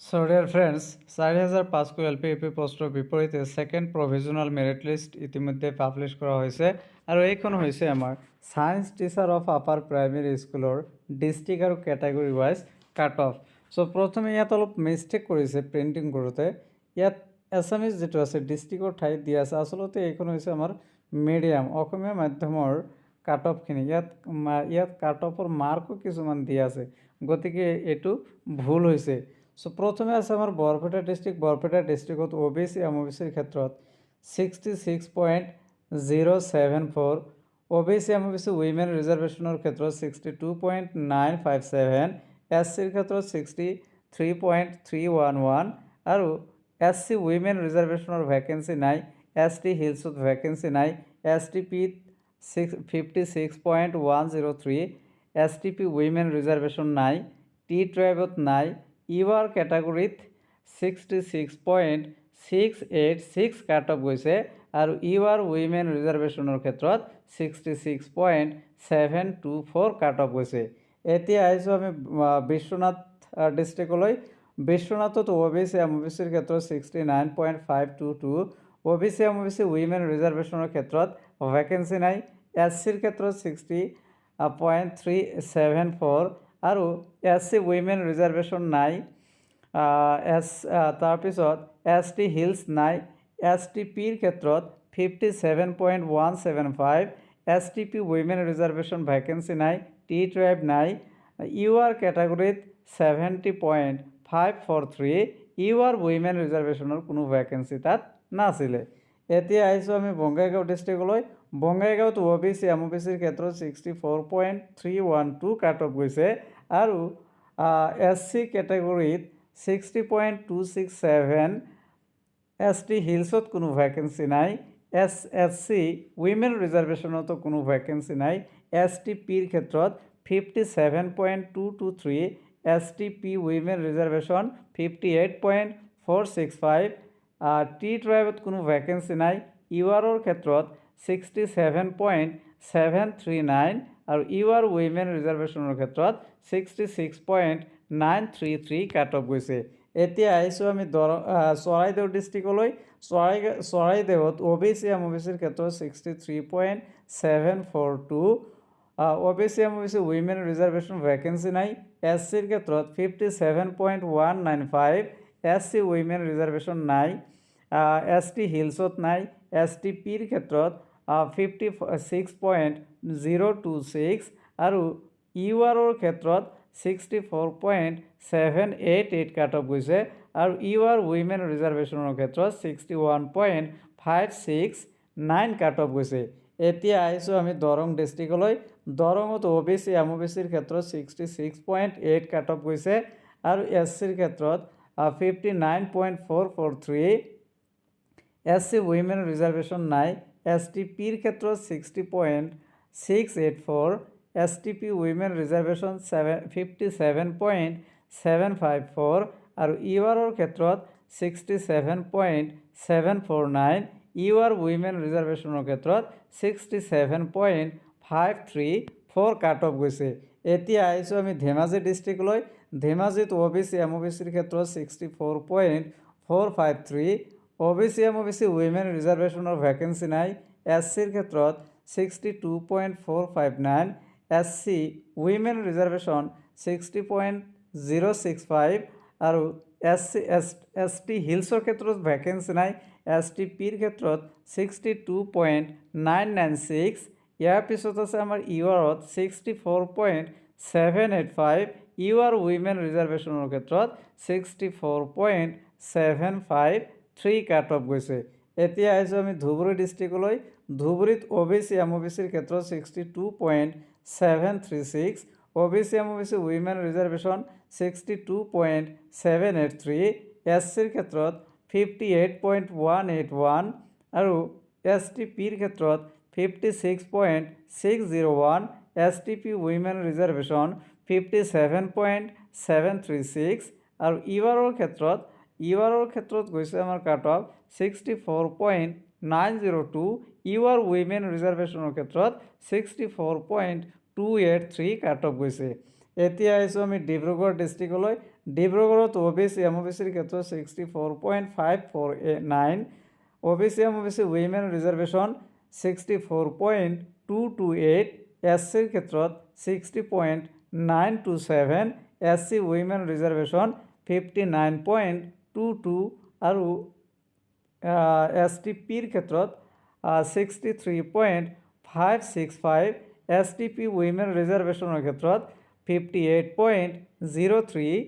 So dear friends, 4005 LP UP পোস্টৰ বিপৰীতে second provisional merit list ইতিমধ্যে পাব্লিছ কৰা হৈছে আৰু এইখন হৈছে আমাৰ science teacher of upper primary স্কুলৰ ডিষ্ট্ৰিক্ট আৰু category wise cut off. So প্ৰথমে ইয়াত অলপ মিষ্টেক কৰিছে প্ৰিণ্টিং কৰোঁতে। ইয়াত এছামিজ যিটো আছে ডিষ্ট্ৰিক্টৰ ঠাইত দিয়া আছে, আচলতে এইখন হৈছে আমাৰ মিডিয়াম অসমীয়া মাধ্যমৰ কাট অফখিনি। ইয়াত কাট অফৰ মাৰ্কো কিছুমান দিয়া আছে, গতিকে এইটো ভুল হৈছে। সো প্ৰথমে আছে আমাৰ বৰপেটা ডিষ্ট্ৰিক্টত OBC MOBCৰ ক্ষেত্ৰত 66.074, OBC MOBC উইমেন ৰিজাৰ্ভেশ্যনৰ ক্ষেত্ৰত 62.957, SCৰ ক্ষেত্ৰত 63.311 আৰু SC উইমেন ৰিজাৰ্ভেশ্যনৰ ভেকেঞ্চি নাই, ST হিলছত ভেকেঞ্চি নাই, STPত 56.103, STP উইমেন ৰিজাৰ্ভেশ্যন নাই, T ট্ৰাইবত নাই, ইউআৰ কেটাগৰীত 66.686 কাট অফ গৈছে আৰু ইউআৰ উইমেন ৰিজাৰ্ভেশ্যনৰ ক্ষেত্ৰত 66.724 কাট অফ গৈছে। এতিয়া আহিছোঁ আমি বিশ্বনাথ ডিষ্ট্ৰিক্টলৈ। বিশ্বনাথত OBC MOBCৰ ক্ষেত্ৰত 69.522, OBC MOBC উইমেন ৰিজাৰ্ভেশ্যনৰ ক্ষেত্ৰত ভেকেঞ্চি নাই, SCৰ ক্ষেত্ৰত 60.374 আৰু SC উইমেন ৰিজাৰ্ভেশ্যন নাই। তাৰপিছত ST হিলছ নাই, STPৰ ক্ষেত্ৰত 57.175, STP উইমেন ৰিজাৰ্ভেশ্যন ভেকেঞ্চি নাই, T ট্ৰাইব নাই, ইউআৰ কেটাগৰীত 70.543, ইউআৰ উইমেন ৰিজাৰ্ভেশ্যনৰ কোনো ভেকেঞ্চি তাত নাছিলে। এতিয়া আহিছোঁ আমি বঙাইগাঁও ডিষ্ট্ৰিক্টলৈ। বঙাইগাঁৱত OBC MOBCৰ ক্ষেত্ৰত 64.312 কাট অফ গৈছে আৰু SC কেটেগৰীত 60.267, ST হিলছত কোনো ভেকেঞ্চি নাই, SC উইমেন ৰিজাৰ্ভেশ্যনতো কোনো ভেকেঞ্চি নাই, STPৰ ক্ষেত্ৰত 57.223, STP উইমেন ৰিজাৰ্ভেশ্যন 58.465, T ট্ৰাইবত কোনো ভেকেঞ্চি নাই, ইউআৰৰ ক্ষেত্ৰত 67.739 আৰু ইউআৰ উইমেন ৰিজাৰ্ভেশ্যনৰ ক্ষেত্ৰত 66.933 কাট অফ গৈছে। এতিয়া আহিছোঁ আমি চৰাইদেউ ডিষ্ট্ৰিক্টলৈ। চৰাইদেউত OBC MOBCৰ ক্ষেত্ৰত 63.742, OBC MOBC women reservation vacancy নাই, SCৰ ক্ষেত্ৰত 57.195, SC উইমেন ৰিজাৰ্ভেশ্যন নাই, ST হিলছত নাই, STPৰ ক্ষেত্ৰত 56.026 আৰু ইউআৰৰ ক্ষেত্ৰত 64.788 কাট অফ গৈছে আৰু ইউআৰ উইমেন ৰিজাৰ্ভেশ্যনৰ ক্ষেত্ৰত 61.569 কাট অফ গৈছে। এতিয়া আহিছোঁ আমি দৰং ডিষ্ট্ৰিক্টলৈ। দৰঙত OBC MOBCৰ ক্ষেত্ৰত 66.8 কাট অফ গৈছে আৰু SCৰ ক্ষেত্ৰত 59.443, SC উইমেন ৰিজাৰ্ভেশ্যন নাই, STPৰ ক্ষেত্ৰত 60.684, STP উইমেন ৰিজাৰ্ভেশ্যন 57.754 আৰু ইউআৰৰ ক্ষেত্ৰত 67.749, ইউআৰ উইমেন ৰিজাৰ্ভেশ্যনৰ ক্ষেত্ৰত 67.534 কাট অফ গৈছে। এতিয়া আহিছোঁ আমি ধেমাজি ডিষ্ট্ৰিক্টলৈ। ধেমাজিত OBC MOBCৰ ক্ষেত্ৰত 64.453, OBC MOBC উইমেন ৰিজাৰ্ভেশ্যনৰ ভেকেঞ্চি নাই, SCৰ ক্ষেত্ৰত 62.459, SC উইমেন ৰিজাৰ্ভেশ্যন 60.065 আৰু ST হিলছৰ ক্ষেত্ৰত ভেকেঞ্চি নাই, STPৰ ক্ষেত্ৰত 62.996। ইয়াৰ পিছত আছে আমাৰ ইউআৰত 64.785, ইউআৰ উইমেন ৰিজাৰ্ভেশ্যনৰ ক্ষেত্ৰত 64.753 কাট অফ গৈছে। এতিয়া আহিছোঁ আমি ধুবুৰী ডিষ্ট্ৰিক্টলৈ। ধুবুৰীত OBC MOBCৰ ক্ষেত্ৰত 62.736, OBC MOBC উইমেন ৰিজাৰ্ভেশ্যন 62.783, SCৰ ক্ষেত্ৰত 58.181 আৰু STPৰ ক্ষেত্ৰত 56.601, STP উইমেন ৰিজাৰ্ভেশ্যন 57.736 আৰু ইউআৰৰ ক্ষেত্ৰত গৈছে আমাৰ কাট অফ 64.902, ইউআৰ উইমেন ৰিজাৰ্ভেশ্যনৰ ক্ষেত্ৰত 64.283 কাট অফ গৈছে। এতিয়া আহিছোঁ আমি ডিব্ৰুগড় ডিষ্ট্ৰিক্টলৈ। ডিব্ৰুগড়ত OBC MOBCৰ ক্ষেত্ৰত 64.549, OBC MOBC উইমেন ৰিজাৰ্ভেশ্যন 64.228, SCৰ ক্ষেত্ৰত 60.927, SC উইমেন ৰিজাৰ্ভেশ্যন 59.22 আৰু STPৰ ক্ষেত্ৰত 63.565, STP উইমেন ৰিজাৰ্ভেশ্যনৰ ক্ষেত্ৰত 58.033,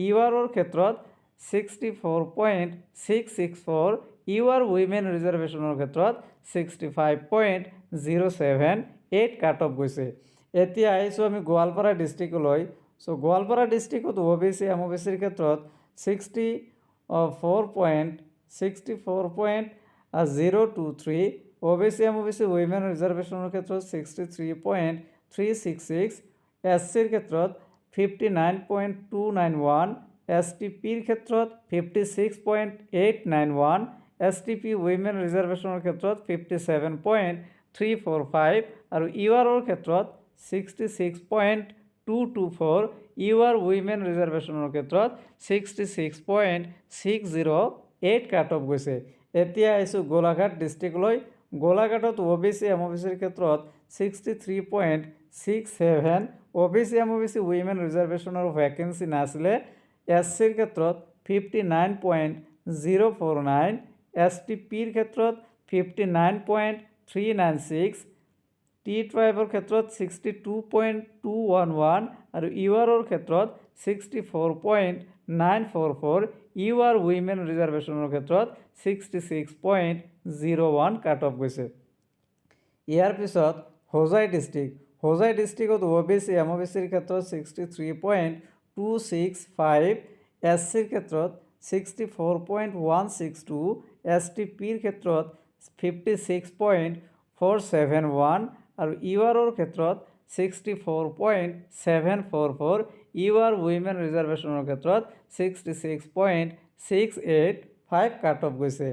URৰ ক্ষেত্ৰত 64.664, UR উইমেন ৰিজাৰ্ভেশ্যনৰ ক্ষেত্ৰত 65.078 কাট অফ গৈছে। এতিয়া আহিছোঁ আমি গোৱালপাৰা ডিষ্ট্ৰিক্টলৈ। চ' গোৱালপাৰা ডিষ্ট্ৰিক্টত OBC MOBCৰ ক্ষেত্ৰত 64.023, OBC MOBC উইমেন ৰিজাৰ্ভেশ্যনৰ ক্ষেত্ৰত 63.366, SCৰ ক্ষেত্ৰত 59.291, STPৰ ক্ষেত্ৰত 56.891, STP উইমেন ৰিজাৰ্ভেশ্যনৰ ক্ষেত্ৰত 57.345 আৰু URৰ ক্ষেত্ৰত 66.224, UR উইমেন ৰিজাৰ্ভেশ্যনৰ ক্ষেত্ৰত 66.608 কাট অফ গৈছে। এতিয়া আহিছোঁ গোলাঘাট ডিষ্ট্ৰিক্টলৈ। গোলাঘাটত OBC MOBCৰ ক্ষেত্ৰত 63.67, OBC MOBC উইমেন ৰিজাৰ্ভেশ্যনৰ ভেকেঞ্চি নাছিলে। SCৰ ক্ষেত্ৰত 59.049, STPৰ ক্ষেত্ৰত 59.396, T ট্ৰাইবৰ ক্ষেত্ৰত 62.211 আৰু URৰ ক্ষেত্ৰত 64.944, UR উইমেন ৰিজাৰ্ভেশ্যনৰ ক্ষেত্ৰত 66.01 কাট অফ গৈছে। ইয়াৰ পিছত হোজাই ডিষ্ট্ৰিক্ট। হোজাই ডিষ্ট্ৰিক্টত OBC MOBCৰ ক্ষেত্ৰত 63.265, SCৰ ক্ষেত্ৰত 64.162, STPৰ ক্ষেত্ৰত 56.471 আৰু URৰ ক্ষেত্ৰত 64.744, UR উইমেন ৰিজাৰ্ভেশ্যনৰ ক্ষেত্ৰত 66.685 কাট অফ গৈছে।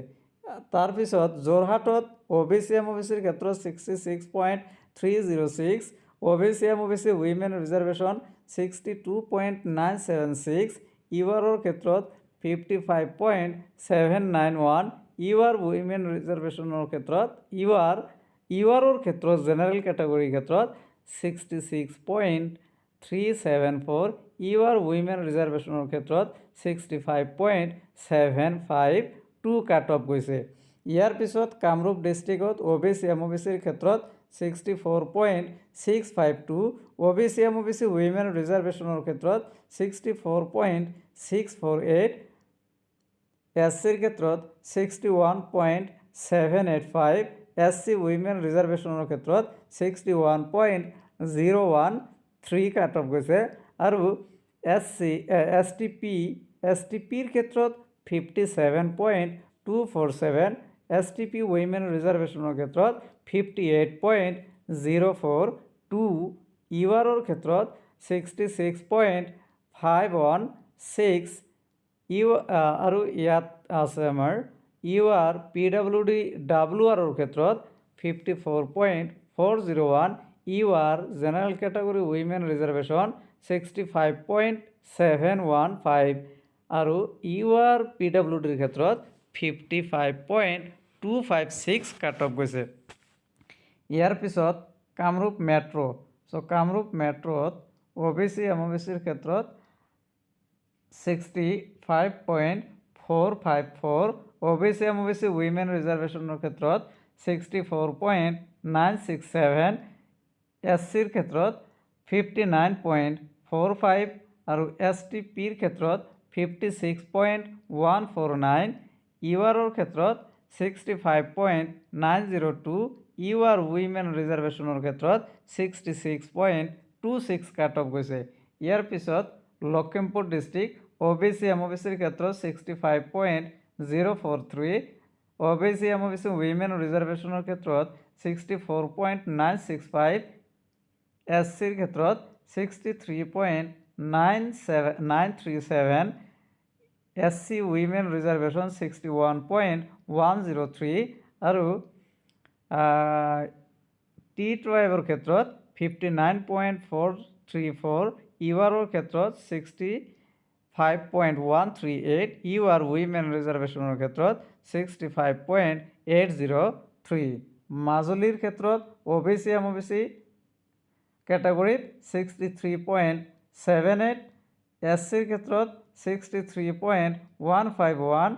তাৰপিছত যোৰহাটত OBC MOBCৰ ক্ষেত্ৰত 66.306, OBC MOBC উইমেন ৰিজাৰ্ভেশ্যন 62.976, URৰ ক্ষেত্ৰত 55.791, UR উইমেন ৰিজাৰ্ভেশ্যনৰ ক্ষেত্ৰত URৰ ক্ষেত্ৰত জেনেৰেল কেটেগৰীৰ ক্ষেত্ৰত 66.374, UR উইমেন ৰিজাৰ্ভেশ্যনৰ ক্ষেত্ৰত 65.752 কাট অফ গৈছে। ইয়াৰ পিছত কামৰূপ ডিষ্ট্ৰিক্টত OBC MOBCৰ ক্ষেত্ৰত 64.652, OBC MOBC উইমেন ৰিজাৰ্ভেশ্যনৰ ক্ষেত্ৰত 64.648, SCৰ ক্ষেত্ৰত 61.785, SC উইমেন ৰিজাৰ্ভেশ্যনৰ ক্ষেত্ৰত 61.013 কাট অফ গৈছে আৰু STPৰ ক্ষেত্ৰত 57.247, STP উইমেন ৰিজাৰ্ভেশ্যনৰ ক্ষেত্ৰত 58.042, URৰ ক্ষেত্ৰত 66.516, আৰু ইয়াত আছে আমাৰ UR PWD WRৰ ক্ষেত্ৰত 54.401, UR general category women reservation 65.715 আৰু UR PWDৰ ক্ষেত্ৰত 55.256 কাট অফ গৈছে। ইয়াৰ পিছত কামৰূপ মেট্ৰ'। চ' কামৰূপ মেট্ৰত OBC MOBCৰ ক্ষেত্ৰত 65.454, OBC MOBC উইমেন ৰিজাৰ্ভেশ্যনৰ ক্ষেত্ৰত 64.967, SCৰ ক্ষেত্ৰত 59.45 আৰু STPৰ ক্ষেত্ৰত 56.149, URৰ ক্ষেত্ৰত 65.902, UR উইমেন ৰিজাৰ্ভেশ্যনৰ ক্ষেত্ৰত 66.26 কাট অফ গৈছে। ইয়াৰ পিছত লখিমপুৰ ডিষ্ট্ৰিক্ট OBC MOBCৰ ক্ষেত্ৰত 65.043, OBC MOBC উইমেন ৰিজাৰ্ভেশ্যনৰ ক্ষেত্ৰত 64.965, SCৰ ক্ষেত্ৰত 63.937, SC উইমেন ৰিজাৰ্ভেশ্যন 61.103 আৰু T ট্ৰাইবৰ ক্ষেত্ৰত 59.434, URৰ ক্ষেত্ৰত 65.138, UR women ৰিজাৰ্ভেশ্যনৰ ক্ষেত্ৰত 65.803, মাজুলীৰ ক্ষেত্ৰত OBC MOBC কেটাগৰীত 63.78, SCৰ ক্ষেত্ৰত 63.151,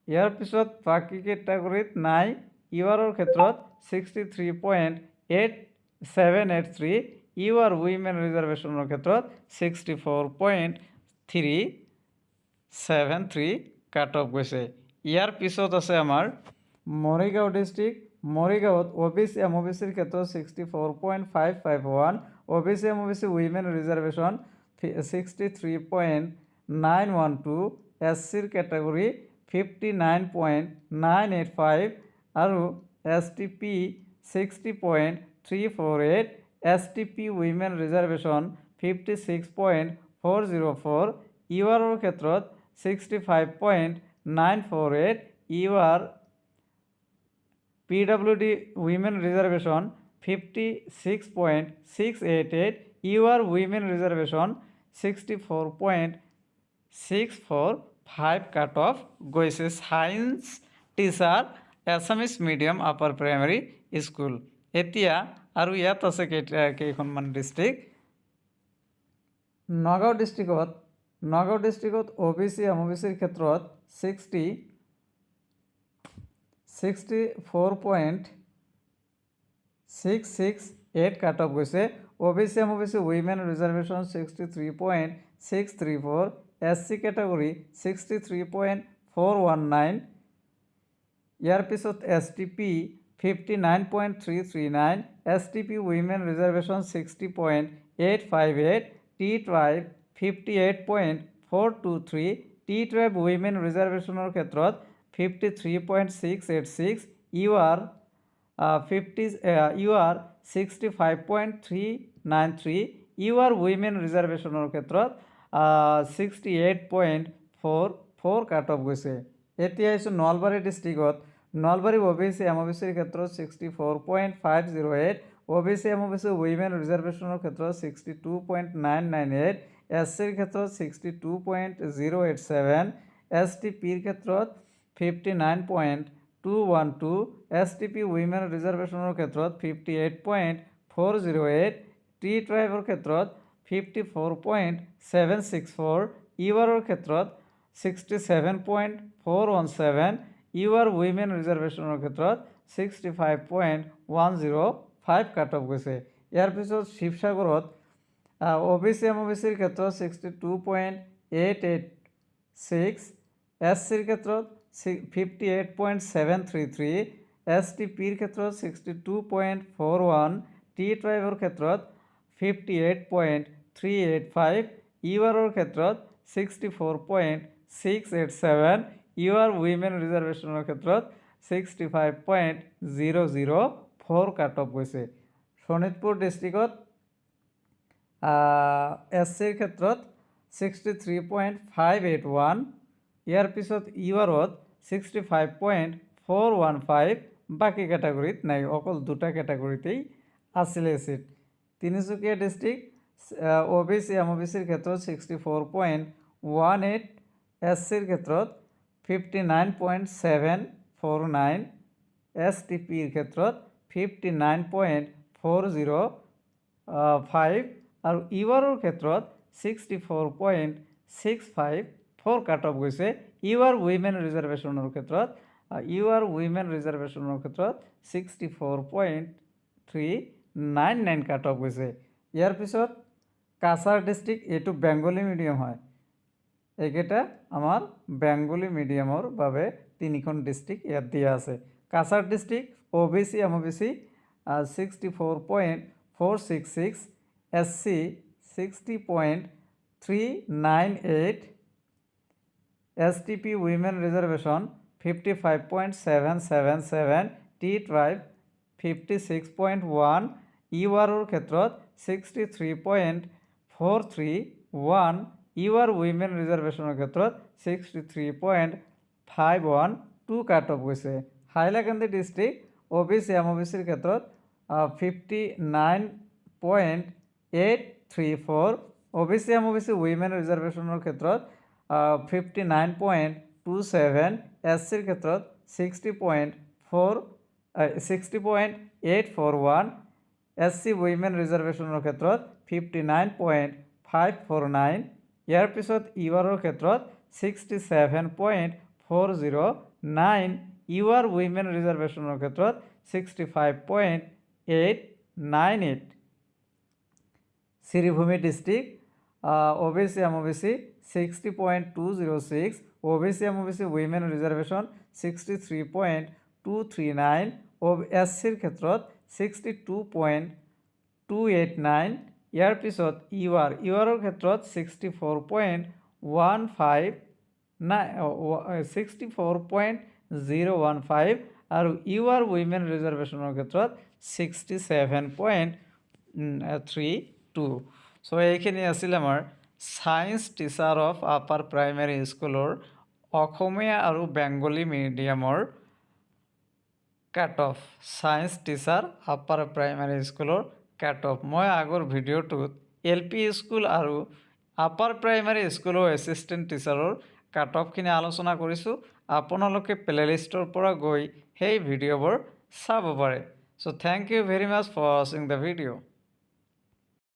ইয়াৰ পিছত বাকী কেটাগৰীত নাই, URৰ ক্ষেত্ৰত 63.8783, UR women ৰিজাৰ্ভেশ্যনৰ ক্ষেত্ৰত 64.373 কাট অফ গৈছে। ইয়াৰ পিছত আছে আমাৰ মৰিগাঁও ডিষ্ট্ৰিক্ট। মৰিগাঁৱত OBC MOBCৰ ক্ষেত্ৰত 64.551, OBC MOBC women ৰিজাৰ্ভেশ্যন 63.912, SCৰ কেটাগৰী 59.985 আৰু STP 60.348, STP women ৰিজাৰ্ভেশ্যন 56.404, URৰ ক্ষেত্ৰত 65.948, UR PWD women reservation 56.688, UR women reservation 64.645 cut off গৈছে science teacher Assamese medium upper primary school. এতিয়া আৰু ইয়াত আছে কেইখনমান ডিষ্ট্ৰিক্ট। নগাঁও ডিষ্ট্ৰিক্টত OBC MOBCৰ ক্ষেত্ৰত 64.668 কাট অফ গৈছে। OBC MOBC women reservation 63.634, SC category 63.419, ইয়াৰ পিছত STP 59.339, STP women reservation 60.858, T tribe 58.423, T tribe women ৰিজাৰ্ভেশ্যনৰ ক্ষেত্ৰত 53.686, UR 65.393, UR women ৰিজাৰ্ভেশ্যনৰ ক্ষেত্ৰত 68.44 কাট অফ গৈছে। এতিয়া আহিছোঁ নলবাৰী ডিষ্ট্ৰিক্টত। নলবাৰী OBC MOBCৰ ক্ষেত্ৰত 64.508, OBC MOBC women ৰিজাৰ্ভেশ্যনৰ ক্ষেত্ৰত 62.998, SCৰ ক্ষেত্ৰত 62.087, STPৰ ক্ষেত্ৰত 59.212, STP women ৰিজাৰ্ভেশ্যনৰ ক্ষেত্ৰত 58.408, T ট্ৰাইবৰ ক্ষেত্ৰত 54.764, URৰ ক্ষেত্ৰত 67.417, UR women ৰিজাৰ্ভেশ্যনৰ ক্ষেত্ৰত 65.105 কাট অফ গৈছে। ইয়াৰ পিছত শিৱসাগৰত OBC MOBCৰ ক্ষেত্ৰত 62.886, SCৰ ক্ষেত্ৰত 58.733, STPৰ ক্ষেত্ৰত 62.41, T ট্ৰাইবৰ ক্ষেত্ৰত 58.385, URৰ ক্ষেত্ৰত 64.687, UR women ৰিজাৰ্ভেশ্যনৰ ক্ষেত্ৰত 65.004 কাট অফ গৈছে। শোণিতপুৰ ডিষ্ট্ৰিক্টত SCৰ ক্ষেত্ৰত 63.581, ইয়াৰ পিছত URত 65.415, বাকী কেটাগৰীত নাই, অকল দুটা কেটাগৰীতেই আছিলে চিট। তিনিচুকীয়া ডিষ্ট্ৰিক্ট OBC MOBCৰ ক্ষেত্ৰত 64.18, SCৰ ক্ষেত্ৰত 59.749, STPৰ ক্ষেত্ৰত 59.405 আৰু URৰ ক্ষেত্ৰত 64.654 কাট অফ গৈছে। UR women ৰিজাৰ্ভেশ্যনৰ ক্ষেত্ৰত 64.399 কাট অফ গৈছে। ইয়াৰ পিছত কাছাৰ ডিষ্ট্ৰিক্ট, এইটো বেংগলী মিডিয়াম হয়। এইকেইটা আমাৰ বেংগলী মিডিয়ামৰ বাবে তিনিখন ডিষ্ট্ৰিক্ট ইয়াত দিয়া আছে। Cachar district OBC MOBC 64.466, SC 60.398, STP women reservation 55.777, T tribe 56.1, UR ক্ষেত্ৰত 63.431, UR women reservationৰ ক্ষেত্ৰত 63.512 কাট অফ গৈছে। হাইলাকান্দি ডিষ্ট্ৰিক্ট OBC MOBCৰ ক্ষেত্ৰত 59.834, OBC MOBC women reservationৰ ক্ষেত্ৰত 59.27, SCৰ ক্ষেত্ৰত 60.841, SC উইমেন ৰিজাৰ্ভেশ্যনৰ ক্ষেত্ৰত 59.549, ইয়াৰ পিছত ইউআৰৰ ক্ষেত্ৰত 67.409, ইউআৰ উইমেন ৰিজাৰ্ভেশ্যনৰ ক্ষেত্ৰত 65.898, Sribhumi district OBC MOBC 60.206, OBC MOBC women reservation 63.239, SCৰ ক্ষেত্ৰত 62.289, ইয়াৰ পিছত ইউআৰৰ ক্ষেত্ৰত 64.015 আৰু ইউআৰ উইমেন ৰিজাৰ্ভেশ্যনৰ ক্ষেত্ৰত 67.32। চ' এইখিনি আছিল আমাৰ science teacher of upper primary স্কুলৰ অসমীয়া আৰু বেংগলী মিডিয়ামৰ cut off, science teacher upper primary স্কুলৰ কাট অফ। মই আগৰ ভিডিঅ'টোত LP স্কুল আৰু আপাৰ প্ৰাইমেৰী স্কুলৰ এছিষ্টেণ্ট টিচাৰৰ কাট অফখিনি আলোচনা কৰিছোঁ। আপোনালোকে প্লেলিষ্টৰ পৰা গৈ সেই ভিডিঅ'বোৰ চাব পাৰে। So' thank you very much for ৱাচিং দ্য ভিডিঅ'।